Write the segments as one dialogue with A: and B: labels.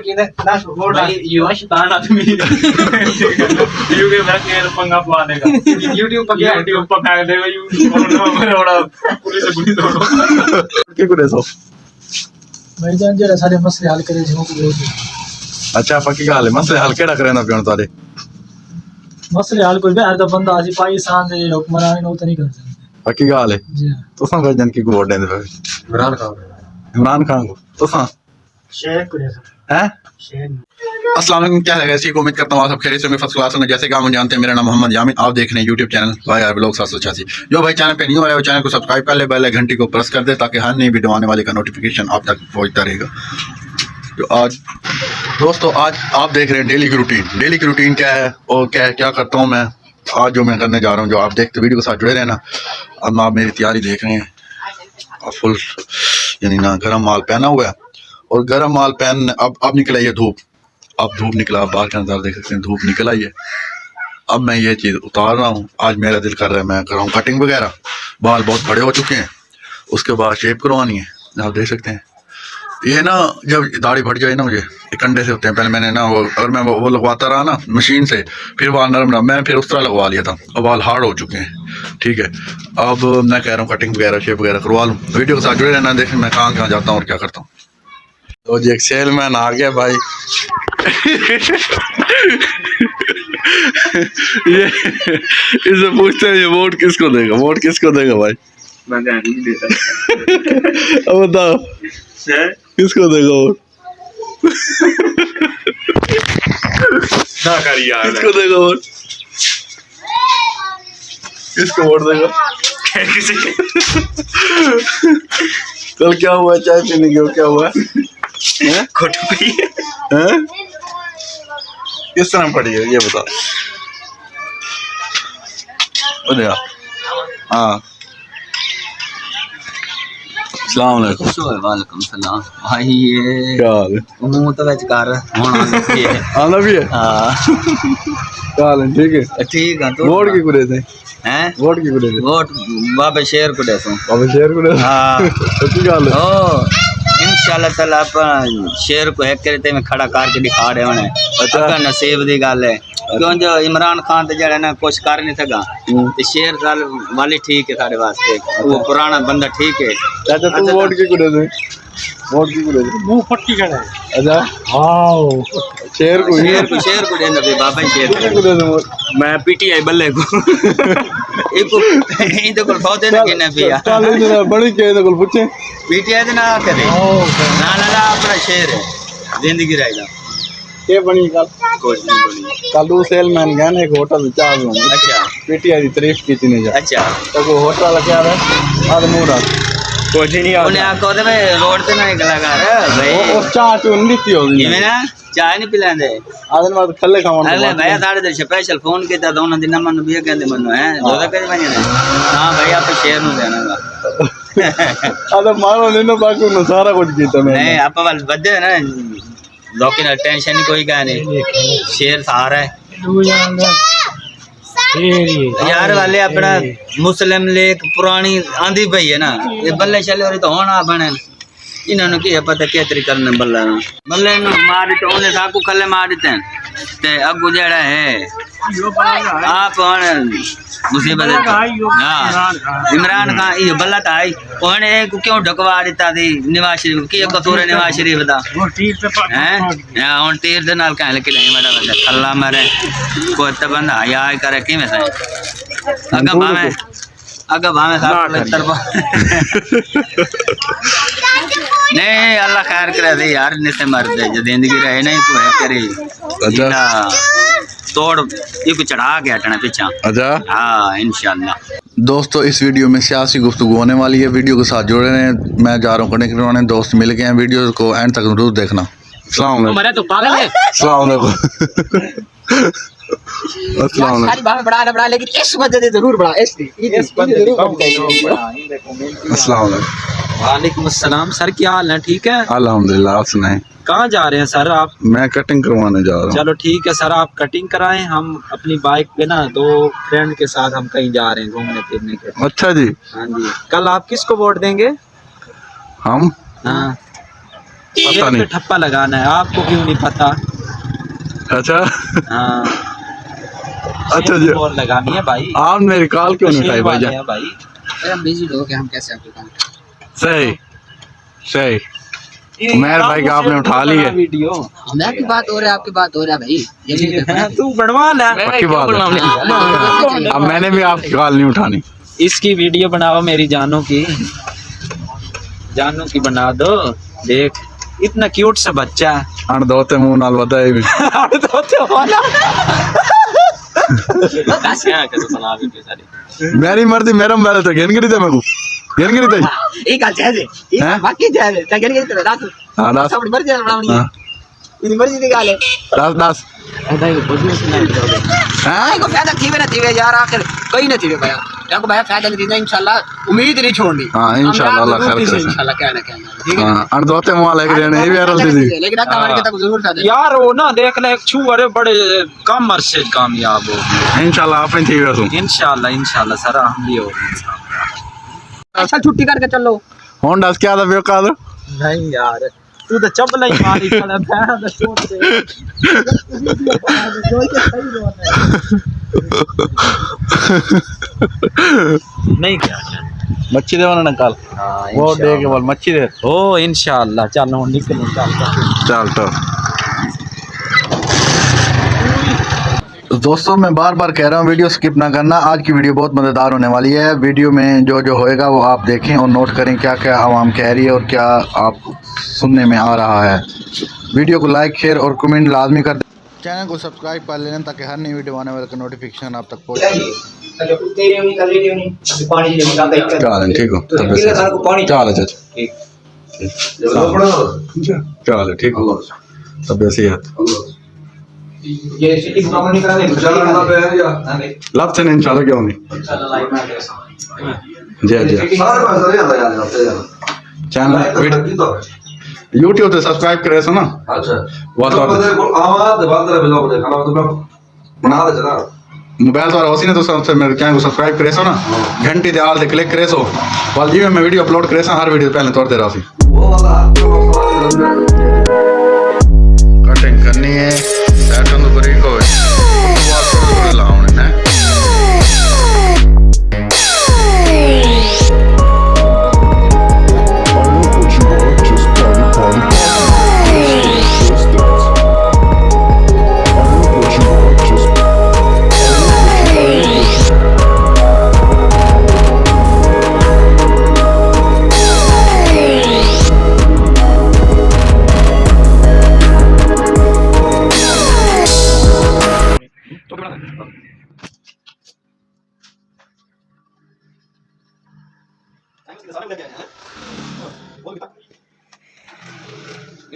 A: भाई युवा शैतान आदमी पंगा पवा देगा यूट्यूब पर फेंक देगा पुलिस
B: भाई जान जेड़ा सारे मसले हल करे जो
C: अच्छा पक्की गल है मसले हल केड़ा करना पियो तारे
B: मसले हल कोई बाहर दा बंदा आसी पाकिस्तान दे हुक्मरान नो तो नहीं कर सकते
C: पक्की गल है
B: जी
C: तुसा भाईजान की वोट देंदे पे इमरान खान को तुसा
B: शेख को
C: हैं
B: शेख
C: अस्सलाम वालेकुम क्या है ऐसी उम्मीद करता हूँ आप सब खैरियत से होंगे फर्स्ट क्लास में जैसे कि आप जानते हैं मेरा नाम मोहम्मद यामिन आप देख रहे हैं यूट्यूब चैनल भाई यार ब्लॉग 786 जो भाई चैनल पे न्यू आया वो चैनल को सब्सक्राइब कर ले बेल घंटी को प्रेस कर दे ताकि हर नई वीडियो आने वाले का नोटिफिकेशन आप तक पहुंचता रहेगा। तो आज दोस्तों आज आप देख रहे हैं डेली की रूटीन क्या है और क्या करता हूँ मैं आज जो मैं करने जा रहा हूँ जो आप देखते वीडियो के साथ जुड़े रहना। अब आप मेरी तैयारी देख रहे हैं फुल यानी ना गर्म माल पहना हुआ है और गर्म माल पहन अब निकला ये धूप अब धूप निकला आप बाहर का नज़ारा देख सकते हैं धूप निकल आई है। अब मैं ये चीज़ उतार रहा हूँ आज मेरा दिल कर रहा है मैं कर रहा हूँ कटिंग वगैरह बाल बहुत बड़े हो चुके हैं उसके बाद शेप करवानी है आप देख सकते हैं। ये ना जब दाढ़ी फट जाए ना मुझे कंडे से होते हैं पहले मैंने ना वो अगर मैं वो लगवाता रहा ना मशीन से फिर बाल नरम रहा मैं फिर उस तरह लगवा लिया था और बाल हार्ड हो चुके हैं। ठीक है अब मैं कह रहा हूँ कटिंग वगैरह शेप वगैरह करवा लूँ वीडियो के साथ जुड़े रहना देखें मैं कहाँ जाता हूँ और क्या करता हूँ। तो जी एक सेलमैन आ गया भाई ये इसे पूछते हैं ये वोट किसको देगा भाई
A: मैं नहीं देता
C: अब बताओ किसको देगा वोट
A: ना कर यार
C: किसको देगा वोट किसको वोट देगा कल क्या हुआ चाय पीने के क्या हुआ किस तरह पड़ी है ये बता हाँ
D: वालेकुम सलाम भाई ये
C: क्या हाल है
D: मुंह तो वच कर
C: आना भी है
D: हां
C: क्या हाल है ठीक है
D: तो
C: वोट की कुड़े थे
D: हैं
C: वोट की कुड़े थे
D: वोट बाबे शेर को देसो हां
C: सच्ची गल है
D: ओ इंशाल्लाह ताला अपन शेर को एक करते में खड़ा करके दिखा रहे होने अच्छा नसीब दी गल है क्यों जो इमरान खान तो जड़ा ना कुछ कर नहीं सका तो शेर साल वाली ठीक है सारे वास्ते वो पुराना बंदा ठीक है
C: चाचा तू वोट की कुड़े थे
B: मुंह पट्टी कर
C: अच्छा
B: हां
C: शेर को
D: देना भी बाबा शेर
C: को दे
A: मैं पीटीआई बल्ले को
D: एक तो कोल बहुत है ना कि ना पिया
C: चल इधर बड़ी के तो कोल पूछे
D: पीटीआई ना करे ना अपना शेर है जिंदगी रहेगा
C: ये बनी कल
D: कुछ नहीं बनी
C: कल दो सेलमैन गए ना एक होटल में चाय पीने
D: अच्छा
C: पीटीआई की तारीफ की थी जा
D: अच्छा
C: तो वो होटल क्या है आदमूर
A: कुछ नहीं
D: उन्हें आको दे भाई रोड पे ना निकला कर भाई
C: वो चाय तो नहीं थी होगी
D: ये ना चाय नहीं पिलांदे
C: आदन बाद खल्ले खावन
D: अरे भैया साढ़े दे स्पेशल फोन किया था दोनों दिन मन भी कहते मनो है जोदा कर बने हां भाई आप शेर नु देना
C: अरे मारो ने ना बाकी ने सारा कुछ कीता मैं
D: नहीं आप वाल बदे ना लोकी ना टेंशन ही कोई का नहीं शेर सारा है यार वाले अपना मुस्लिम लीग पुरानी आंधी पई है ना ये बल्ले चले और तो होना बने इन्होंने की पता क्या तरीके करने बल्ले नु मार तो उन्हें साकू खले मार देते ते अगु जेड़ा है आप मुसीबत हां इमरान खान ये बल्ला था आई ओने को क्यों ढकवा देता थी निवाज शरीफ की कसूर निवाज शरीफ दा वो तीर पे हैं हां उन तीर दे नाल कह लेके नहीं बड़ा बंदा खल्ला मारे कोई तो बंदा या करे की में से अगर भावे साहब तरफ नहीं अल्लाह खैर करे दे यार निसे मर दे जो जिंदगी रहे नहीं तो है करे अच्छा तोड़ ये को चढ़ा के हटना पीछा
C: अच्छा
D: हां इंशाल्लाह।
C: दोस्तों इस वीडियो में सियासी गुफ्तगू होने वाली है वीडियो के साथ जुड़े रहें मैं जा रहा हूँ कनेक्ट करवाने दोस्त मिल गए हैं वीडियो को एंड तक जरूर देखना। अस्सलाम वालेकुम
A: तो पागल है
C: अस्सलाम वालेकुम अस्सलाम वालेकुम
D: बड़ा लेकिन इस वजह से जरूर बड़ा इस बंदे
C: अस्सलाम वालेकुम
E: वालेकुम अस्सलाम सर क्या हाल है ठीक है
C: अल्हम्दुलिल्लाह आप सुनाएं
E: कहाँ जा रहे हैं सर आप
C: मैं कटिंग करवाने जा रहा हूँ।
E: चलो ठीक है सर आप कटिंग कराएं हम अपनी बाइक पे ना दो फ्रेंड के साथ हम कहीं जा रहे हैं घूमने फिरने के।
C: अच्छा जी
E: हाँ जी कल आप किसको वोट देंगे?
C: हम
E: हाँ
C: पता नहीं।
E: ठप्पा लगाना है, आपको क्यों नहीं पता?
C: अच्छा
E: हाँ
C: अच्छा जी,
E: और लगानी है भाई।
C: आप मेरी कॉल क्यों नहीं उठाई भाईजान?
E: है भाई
D: हम बिजी लोग हैं, हम कैसे आपको काम
C: सही सही, उमर भाई का आपने उठा ली है।
E: वीडियो
D: हम आपकी बात हो रहा है, आपकी बात हो रहा है भाई, ये नहीं देखना।
E: तू बनवा ला।
C: पक्की बात है, अब मैंने भी आपकी कॉल नहीं उठानी।
E: इसकी वीडियो बनाओ मेरी जानू की बना दो। देख इतना क्यूट सा बच्चा है।
C: अण दोते मुंह नाल बताए भी मेरी मर्जी मेरा मोबाइल तो गेन करी थे मैं को गेन करी थे
D: एक आज है ये बाकी जाए है क्या करेंगे तेरा रात
C: हां दास
D: सब मर्जी बनावनी है, इनी मर्जी निकाल ले
C: दास दास
D: अदा को बिजनेस नहीं करोगे। हां को फायदा थी ना थी यार, आखिर कहीं नहीं थी भैया, यार को भैया फायदा नहीं देना इंशाल्लाह, उम्मीद नहीं छोड़नी।
C: हां इंशाल्लाह अल्लाह खैर करे
D: इंशाल्लाह कहना ठीक है।
C: हां अण दोते मुंह लेके देने ये भी रलती थी,
D: लेकिन अगर हमारे के तक जरूर फायदा
E: यार वो ना देख ले छू अरे बड़े कम अरसे कामयाब हो
C: इंशाल्लाह आप थी वसु
E: इंशाल्लाह सर हम भी हो।
D: अच्छा छुट्टी करके चलो।
C: हुन दस क्या था बेकार
E: नहीं यार तू तो चपला ही मारी खड़ा बैठा तो छोड़ दे। नहीं क्या
C: मच्छी दे ना कल वो दे के बोल मच्छी दे
E: ओ इंशाल्लाह चल हुन निकल
C: चल तो दोस्तों मैं बार बार कह रहा हूँ वीडियो स्किप ना करना, आज की वीडियो बहुत मज़ेदार होने वाली है। वीडियो में जो जो होएगा वो आप देखें और नोट करें क्या क्या आवाम कह रही है और क्या आप सुनने में आ रहा है। वीडियो को लाइक शेयर और कमेंट लाजमी कर दें, चैनल को सब्सक्राइब कर लेना ताकि हर नई वीडियो आने वाले का नोटिफिकेशन आप तक पहुँचे। चल ठीक हो चल चल ठीक हो तब सेहत
D: ये सिटी प्रॉब्लम नहीं करा दे
C: लाभ से इंशाल्लाह क्यों नहीं जी जी चैनल यूट्यूब पे सब्सक्राइब करे सो ना। अच्छा वो तो आवाज बात रे ब्लॉग दे खाना तो मैं बना दे जरा मोबाइल द्वारा होसी ने तो सबसे मेरे चैनल को सब्सक्राइब करे सो ना, घंटी दे आल ते क्लिक करे सो वाल जी मैं वीडियो अपलोड करे सो हर वीडियो पहले तौर दे रासी वो वाला कटिंग करनी है पैटर्न तो बड़ी को है लाउन है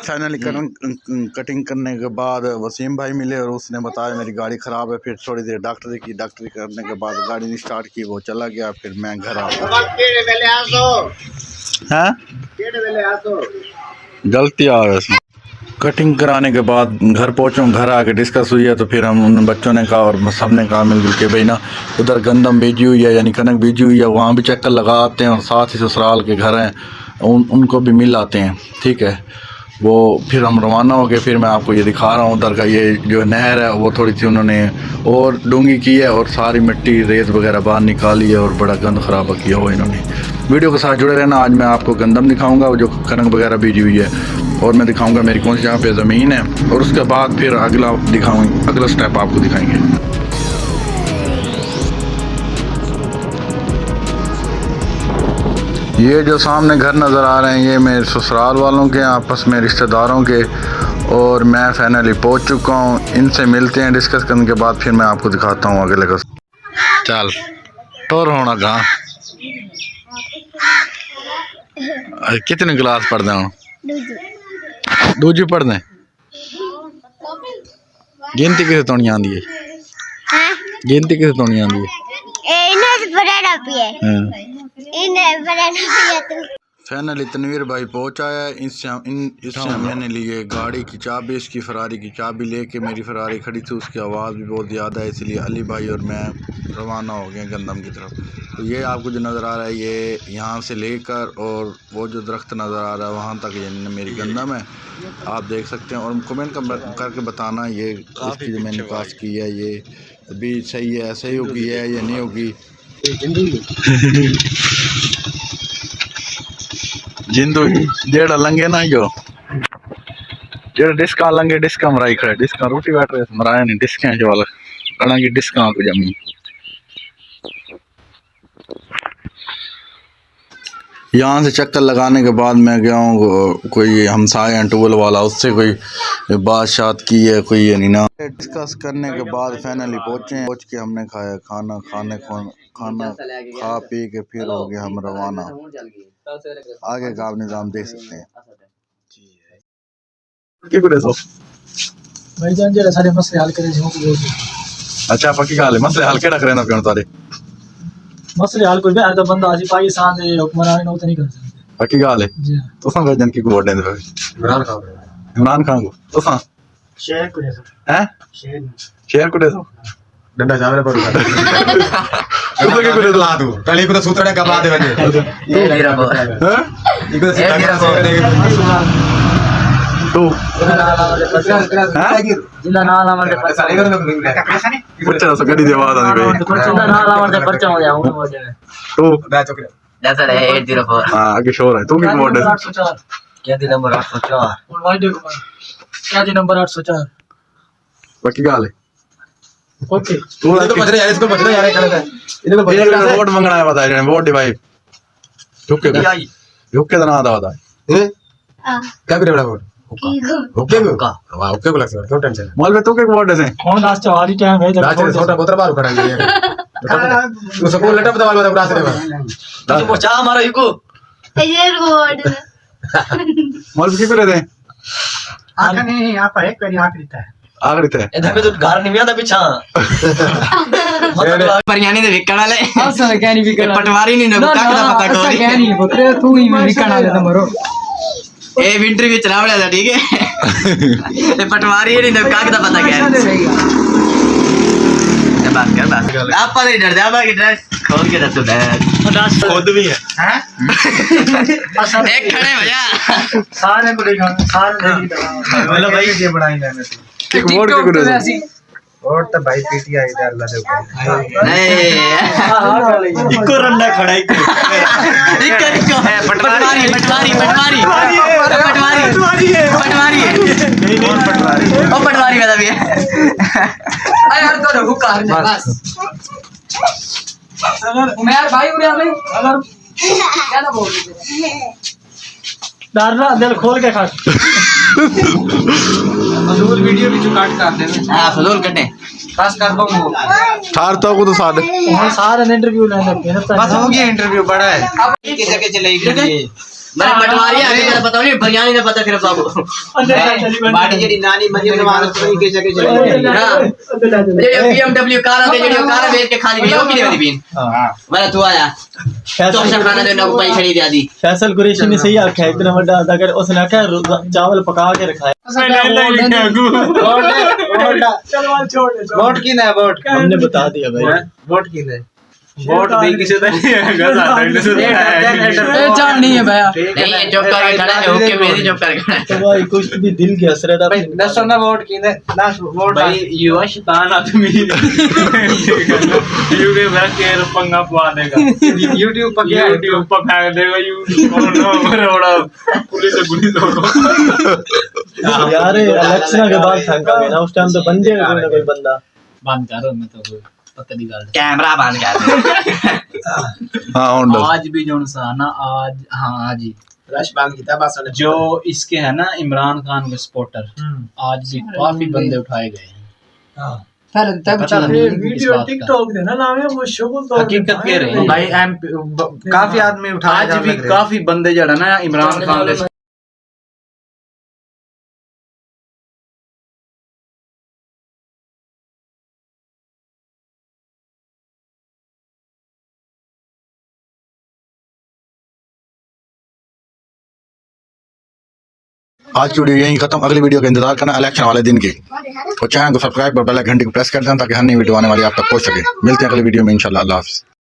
C: फाइनली कटिंग करने के बाद वसीम भाई मिले और उसने बताया मेरी गाड़ी ख़राब है। फिर थोड़ी देर डॉक्टरी करने के बाद गाड़ी नहीं स्टार्ट की, वो चला गया। फिर मैं घर आ गलती आ रहा कटिंग कराने के बाद घर पहुँचा, घर आके डिस्कस हुई है तो फिर हम उन बच्चों ने कहा और सब ने कहा मिलजुल के भाई ना उधर गंदम बीजी हुई है यानी कनक बीजी हुई है, वहाँ भी चक्कर लगा आते हैं और साथ ही ससुराल के घर हैं उनको भी मिल आते हैं। ठीक है वो फिर हम रवाना हो गए। फिर मैं आपको ये दिखा रहा हूँ उधर का ये जो नहर है वो थोड़ी सी उन्होंने और डूंगी की है और सारी मिट्टी रेत वगैरह बाहर निकाली है और बड़ा गंद खराबा किया हुआ इन्होंने। वीडियो के साथ जुड़े रहना। आज मैं आपको गंदम दिखाऊंगा जो कनक वगैरह बीजी हुई है और मैं दिखाऊंगा मेरी कौन सी जगह पे ज़मीन है और उसके बाद फिर अगला स्टेप आपको दिखाएंगे। ये जो सामने घर नज़र आ रहे हैं ये मेरे ससुराल वालों के आपस में रिश्तेदारों के, और मैं फाइनली पहुंच चुका हूं। इनसे मिलते हैं, डिस्कस करने के बाद फिर मैं आपको दिखाता हूं आगे लगा। चल टोर होना कहाँ कितने गिलास पढ़ दें? दूजी पढ़ दें। गिनती किसे तोड़ी आंदी है? गिनती किसे तोड़ी आंदी है? फाइनली तनवीर भाई पहुंचा है। इससे मैंने लिए गाड़ी की चाबी, इसकी फरारी की चाबी लेके, मेरी फरारी खड़ी थी, उसकी आवाज़ भी बहुत ज़्यादा है, इसलिए अली भाई और मैं रवाना हो गए गंदम की तरफ। तो ये आपको जो नज़र आ रहा है, ये यहाँ से लेकर और वो जो दरख्त नज़र आ रहा है वहाँ तक ये मेरी गंदम है, आप देख सकते हैं। और कमेंट करके बताना ये इसकी जो मैंने काश की है ये अभी सही है, सही होगी है या नहीं होगी। जिंदगी जेड़ा लंगे ना जो जेड़ा डिस्का लंगे डिस्का मराई खड़े, डिस्का रोटी बैठ रहे मराया नहीं, डिस्का जो वाला कड़ांगी डिस्का को जमी। यहाँ से चक्कर लगाने के बाद मैं गया हूँ कोई हमसाए हैं टूल वाला, उससे कोई बात की है कोई ये नहीं ना। डिस्कस करने के बाद फाइनली पहुँच के हमने खाया खाना, खाना खा पी के फिर हो गया हम रवाना। आगे का आप निज़ाम देख सकते हैं।
B: भाईजान जेड़ा सारे मसले हल करे जो को
C: अच्छा पक्की गल है, मसले हल केड़ा करे ना पियो तारे
B: मसले हल कोई बाहर दा बंदा आसी पाकिस्तान दे हुक्मरान ने नहीं कर सकते।
C: पक्की गल है।
B: जी
C: तुसा भाईजान की वोट देंदे इमरान खान को तुसा
B: शेर को दे
C: हैं शेर को दे दो
A: डंडा जावरे पर
C: तुसा के को दे दो
A: ला दू कली को सूत्रने का बात है
D: ये मेरा बोल
C: हैं
A: इको
D: ये मेरा बोल
C: तू
B: जिंदा नाल आवन दे
C: अच्छा सो गड्डी दी आवाज आनी भाई
B: जिंदा नाल आवन दे पर्चा हो जाऊं हो जाए
C: तू
A: बैच ओके
D: जैसा है 804
C: हां आगे शोर है। तू की वोट दे
B: 804
D: क्या दी नंबर 804
B: और वाइड को क्या जी नंबर 804
C: पक्की गल है।
B: ओके
C: तू
A: तो बच रहे यार, इसको बच रहे यार इनको बच
C: ये वोट मंगना है बता रहे वोट दी भाई झुके झुके दा ना दा
A: ए क्या करे बड़ा वोट ओके को वाह ओके को लग सकता है, टेंशन
C: मॉल में तू के वोट दे
B: कौन लास्ट वाली टाइम है
A: रात में छोटा बोतल बाहर खड़ा है तो सबको लेटर बता वाला रात में
D: वो चाह मारो इको
C: मॉल की करे दे
B: आखिर नहीं यहां पर एक बार आखिरी था
C: आखिरी थे
D: इधर पे तो घर नहीं आता पीछा मतलब परियानी दे विकण वाले
B: असल क्या नहीं बिकना
D: पटवारी नहीं ना का पता
B: असल क्या नहीं बकरे तू ही में बिकना वाले तो मरो
D: ए विंटर भी चलावड़ा था ठीक है ये पटवारी नहीं ना का पता क्या है बात कर आप पर डर जा बाकी ड्रेस खोल के दसो ड्रेस
A: खुद भी है
B: हैं
D: एक खड़े भैया
B: सारे को देखा सारे देखी
A: मतलब भाई ये बनाई मैंने
C: एक वोट के करे दे
A: और तो भाई पीटीआई इधर अल्लाह दे
D: नहीं
A: इको रंडा खड़ा है
D: इको पटवारी पटवारी पटवारी पटवारी पटवारी
A: नहीं कौन पटवारी
D: ओ पटवारी वाला भी है अरे यार तो हुक्का बस
B: अगर उमर भाई उरे हमें अगर क्या ना बोल रहे डारना दिल खोल के खा
E: फजूल वीडियो भी जो काट कर दे
D: हां फजूल कटे
E: खास कर पाऊंगा
C: थार तो को तो साथ
B: वहां सारे इंटरव्यू लेने मेहनत
E: बस हो गया इंटरव्यू बड़ा है
D: अब किस जगह चलेगी मैं पटवारी आगे मेरा पता नहीं बरियानी ने पता फिर बाबू
E: बाड़ी जेडी नानी मजे में मार तो के जगह चलेगी
D: ये BMW कार आते जेडी कार बेच के खाली गई हो कि नहीं बीन
E: हां
D: मेरा तू आया तो खाना देना को पैसे खरीद आदी
B: फैसल कुरैशी ने सही आख्या इतना बड़ा अगर उसने आख्या चावल पका के रखा है
E: वोट की ना वोट
B: हमने बता दिया भाई
E: वोट की ना वोट भी किसी का नहीं है गधा दंड से
B: ए जान नहीं है भैया
D: नहीं ये चुप करके खड़ा है ओके मेरी चुप करके खड़ा है
B: तो भाई कुछ भी दिल की हसरत
E: भाई दसो ना वोट की ना लास्ट वोट
A: भाई युवा शैतान आदमी यूट्यूब में के पंगा पवा देगा
E: YouTube पर क्या
A: यूट्यूब पर फेंक देगा यू और ना मरोड़ा पुलिस से गुली दो
B: यार इलेक्शन के बाद फेंका ना उस टाइम तो बन जाएगा कोई ना कोई बंदा
E: बंद करो मैं तो पता नहीं गल
D: कैमरा बंद कर
C: हां ऑन
E: आज भी जोन सा ना आज हां आज ही
A: रश बांग की बस
E: जो इसके है ना इमरान खान के सपोर्टर आज भी काफी बंदे उठाए गए हैं
B: हां
E: पहले तक पता नहीं
B: वीडियो टिकटॉक देना नाम है वो शुगल तो
E: हकीकत कह रहे हैं
A: भाई काफी आदमी उठाए
E: आज भी काफी बंदे जड़ा ना इमरान खान के
C: आज की वीडियो यहीं खत्म। अगली वीडियो का इंतजार करना इलेक्शन वाले दिन की। और चैनल को सब्सक्राइब और बेल घंटी को प्रेस कर देना ताकि हर नई वीडियो आने वाली आप तक पहुंच सके। मिलते हैं अगली वीडियो में इंशाल्लाह। अल्लाह हाफ़िज़।